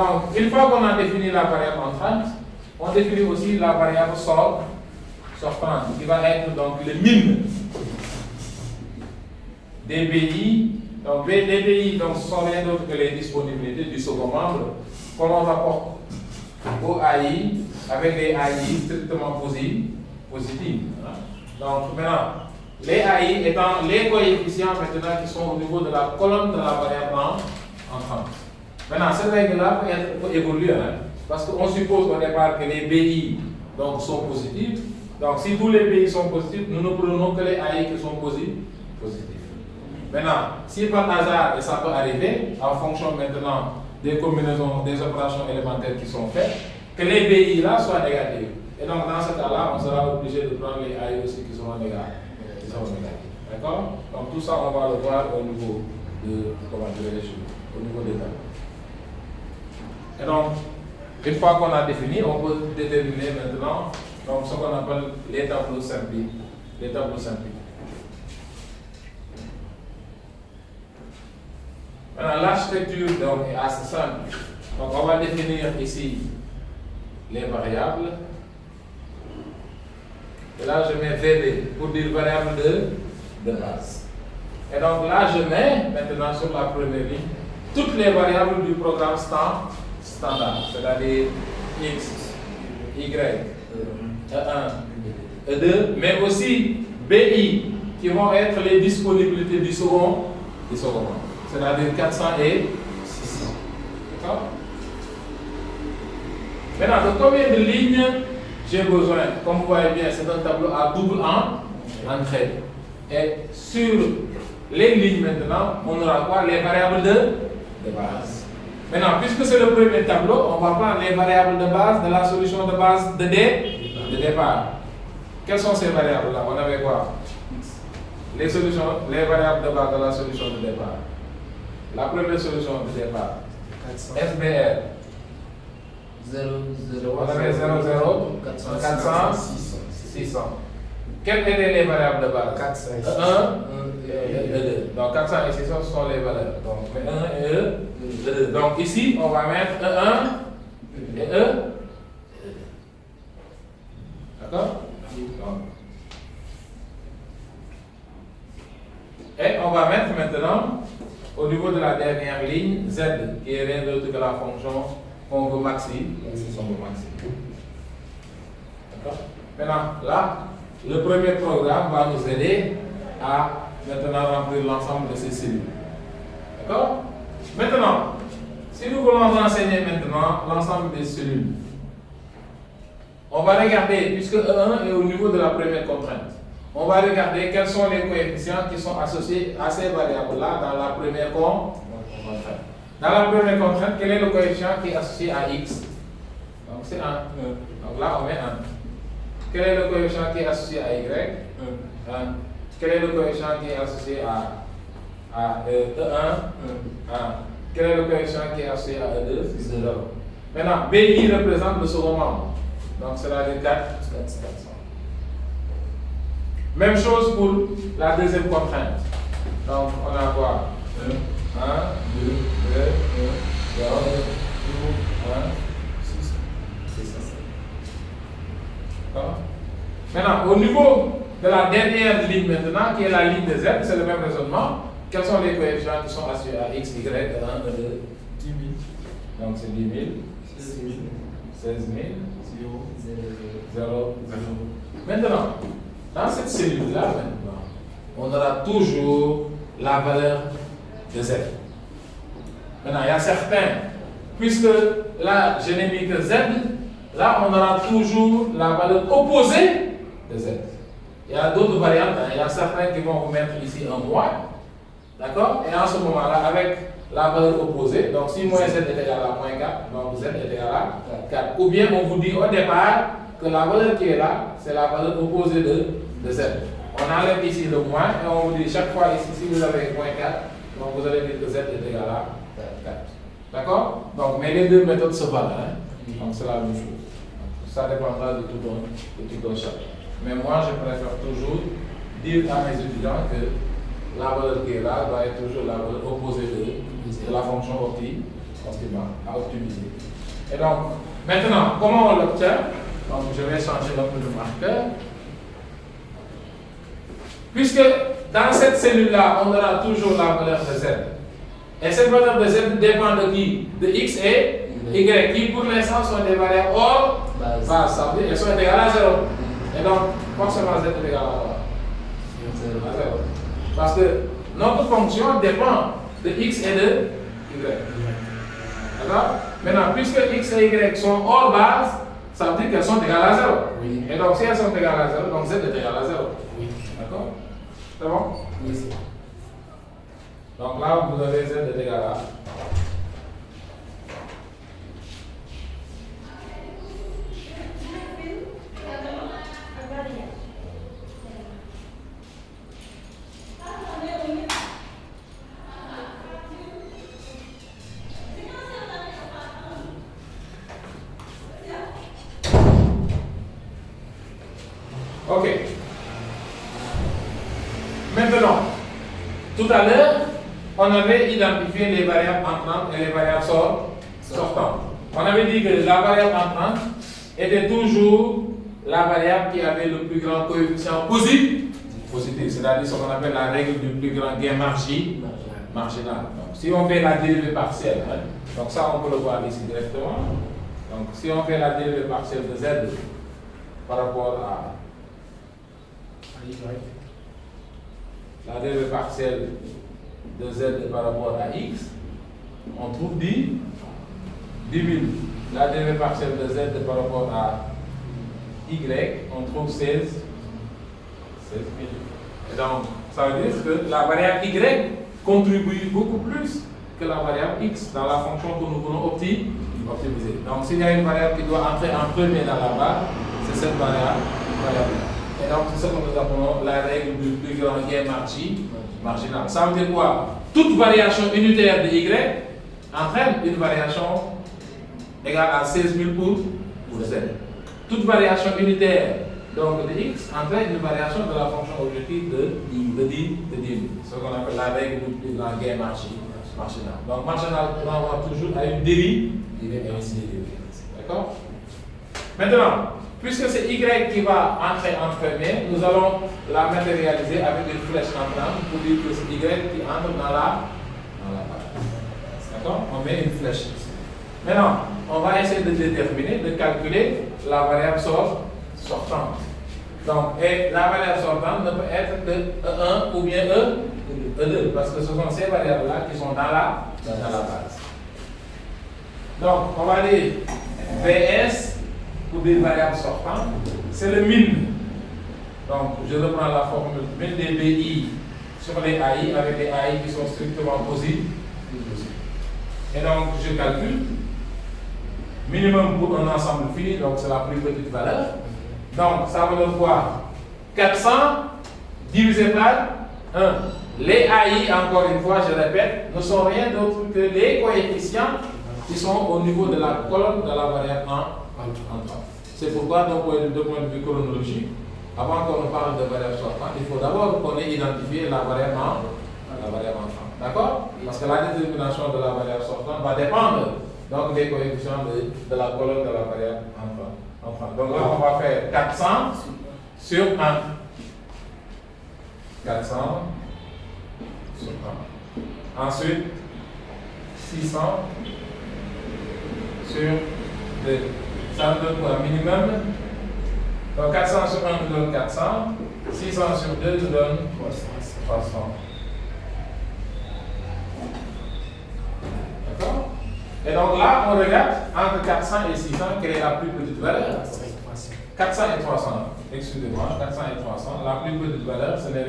Donc, une fois qu'on a défini la variable entrante, on définit aussi la variable sortante, qui va être donc le min des BI. Donc, les BI donc, ce sont rien d'autre que les disponibilités du second membre qu'on rapporte au AI avec les AI strictement positives. Donc, maintenant, les AI étant les coefficients maintenant qui sont au niveau de la colonne de la variable entrante. Maintenant, cette règle-là peut évoluer, parce qu'on suppose au départ que les BI donc, sont positifs. Donc, si tous les BI sont positifs, nous ne prenons que les AI qui sont positifs. Maintenant, si par hasard, et ça peut arriver, en fonction maintenant des combinaisons, des opérations élémentaires qui sont faites, que les BI là soient négatifs. Et donc, dans ce cas-là, on sera obligé de prendre les AI aussi qui seront négatifs. D'accord? Donc, tout ça, on va le voir au niveau de, au niveau des tableaux. Et donc, une fois qu'on a défini, on peut déterminer maintenant donc, ce qu'on appelle les tableaux simpliques. Maintenant, l'architecture est assez simple. Donc, on va définir ici les variables. Et là, je mets VD pour dire variable de base. Et donc là, je mets maintenant sur la première ligne toutes les variables du programme standard, c'est-à-dire X, Y, E1, E2, mais aussi BI, qui vont être les disponibilités du second membre, c'est-à-dire 400 et 600. D'accord? Maintenant, de combien de lignes j'ai besoin? Comme vous voyez bien, c'est un tableau à double entrée. Et sur les lignes maintenant, on aura quoi? Les variables de base. Maintenant, puisque c'est le premier tableau, on va prendre les variables de base de la solution de base de départ. Quelles sont ces variables-là? On avait quoi? Les variables de base de la solution de départ. La première solution de départ, FBR. 0, 0, on avait 0, 0, 400, 600. Quelles étaient les variables de base? 400 et 1 et 2. Donc 400 et 600 ce sont les valeurs. Donc 1 et 2. Donc ici, on va mettre 1 et 1. D'accord? Et on va mettre maintenant, au niveau de la dernière ligne, Z, qui est rien d'autre que la fonction qu'on veut maxi. D'accord? Maintenant, là, le premier programme va nous aider à maintenant remplir l'ensemble de ces cellules. D'accord? Maintenant, si nous voulons renseigner maintenant l'ensemble des cellules, on va regarder, puisque E1 est au niveau de la première contrainte, on va regarder quels sont les coefficients qui sont associés à ces variables-là dans la première contrainte. Dans la première contrainte, quel est le coefficient qui est associé à X? Donc c'est 1. Donc là, on met 1. Quel est le coefficient qui est associé à Y? 1. Quel est le coefficient qui est associé à E1? 1. Quel est le coefficient qui est associé à E2? 0. Maintenant, BI représente le second membre. Donc, c'est-à-dire 4. Même chose pour la deuxième contrainte. Donc, on a quoi? 1, 2, 2, 1, 0, 1, 6. D'accord? Maintenant, au niveau de la dernière ligne maintenant, qui est la ligne de Z, c'est le même raisonnement. Quels sont les coefficients qui sont associés à X, Y, 1, 2, 10 000. donc c'est 10 000, 16 000. 16 000, 0, 0, 0. Maintenant, dans cette cellule-là, maintenant, on aura toujours la valeur de Z. Maintenant, il y a certains, puisque là, je n'ai mis que Z, là, on aura toujours la valeur opposée de Z. Il y a d'autres variantes, il y a certains qui vont vous mettre ici un moins, d'accord? Et en ce moment-là, avec la valeur opposée, donc si moins Z est égal à moins 4, donc Z est égal à 4. Ou bien on vous dit au départ que la valeur qui est là, c'est la valeur opposée de Z. On enlève ici le moins et on vous dit chaque fois ici, si vous avez moins 4, donc vous allez dire que Z est égal à 4. D'accord? Donc, mais les deux méthodes se valent. Donc c'est la même chose. Ça dépendra de tout un chacun. Mais moi, je préfère toujours dire à mes étudiants que la valeur qui est là doit être toujours la valeur opposée de la fonction à optimiser. Et donc, maintenant, comment on l'obtient? Donc, je vais changer un peu de marqueur. Puisque dans cette cellule-là, on aura toujours la valeur de Z. Et cette valeur de Z dépend de qui? De X et Y, qui pour l'instant sont des variables hors base. Ça veut dire qu'elles sont égales à 0. Et donc, forcément Z est égal à 0. Parce que notre fonction dépend de X et de Y. D'accord? Maintenant, puisque X et Y sont hors base, ça veut dire qu'elles sont égales à 0. Oui. Et donc, si elles sont égales à 0, donc Z est égal à 0. Oui. D'accord? C'est bon? Oui, c'est bon. Donc là, vous avez Z est égal à. Ok. Maintenant, tout à l'heure, on avait identifié les variables entrantes et les variables sortantes. On avait dit que la variable entrante était toujours la variable qui avait le plus grand coefficient positif, c'est-à-dire ce qu'on appelle la règle du plus grand gain marginal. Donc, si on fait la dérivée partielle, hein, donc ça on peut le voir ici directement. Donc si on fait la dérivée partielle de Z par rapport à la dérivée partielle de Z par rapport à X, on trouve 10 000. La dérivée partielle de Z par rapport à Y, on trouve 16 000. Et donc, ça veut dire que la variable Y contribue beaucoup plus que la variable X dans la fonction que nous voulons optimiser. Donc, s'il y a une variable qui doit entrer en premier dans la barre, c'est cette variable. Et donc, c'est ce que nous appelons la règle du plus grand gain marginal. Ça veut dire quoi? Toute variation unitaire de Y entraîne une variation égale à 16 000 pour Z. Toute variation unitaire donc de X entraîne une variation de la fonction objective de 10 000. Ce qu'on appelle la règle du plus grand gain marginal. Donc, marginal renvoie toujours à une dérive et ainsi de suite. D'accord? Maintenant, puisque c'est Y qui va entrer en premier, nous allons la matérialiser avec une flèche entrante pour dire que c'est Y qui entre dans la barre. D'accord? On met une flèche ici. Maintenant, on va essayer de déterminer, de calculer la variable sortante. Donc, et la variable sortante ne peut être que E1 ou bien E2, parce que ce sont ces variables-là qui sont dans la base. Donc, on va dire VS pour des variables sortantes, c'est le min. Donc, je reprends la formule min des BI sur les AI avec des AI qui sont strictement positives. Et donc, je calcule minimum pour un ensemble fini, donc c'est la plus petite valeur. Donc, ça veut dire quoi? 400 divisé par 1. Les AI, encore une fois, je répète, ne sont rien d'autre que les coefficients qui sont au niveau de la colonne de la variable entrante. C'est pourquoi, d'un point de vue chronologique, avant qu'on parle de variable sortante, il faut d'abord qu'on ait identifié la variable entrante. D'accord? Parce que la détermination de la variable sortante va dépendre donc des coefficients de la colonne de la variable entrante. Donc là, on va faire 400 sur 1. 400 sur 1. Ensuite, 600 sur 2. Ça nous donne quoi? Minimum. Donc 400 sur 1 nous donne 400. 600 sur 2 nous donne 300. D'accord? Et donc là, on regarde entre 400 et 600, quelle est la plus petite valeur? 400 et 300. Excusez-moi, 400 et 300. La plus petite valeur, ce n'est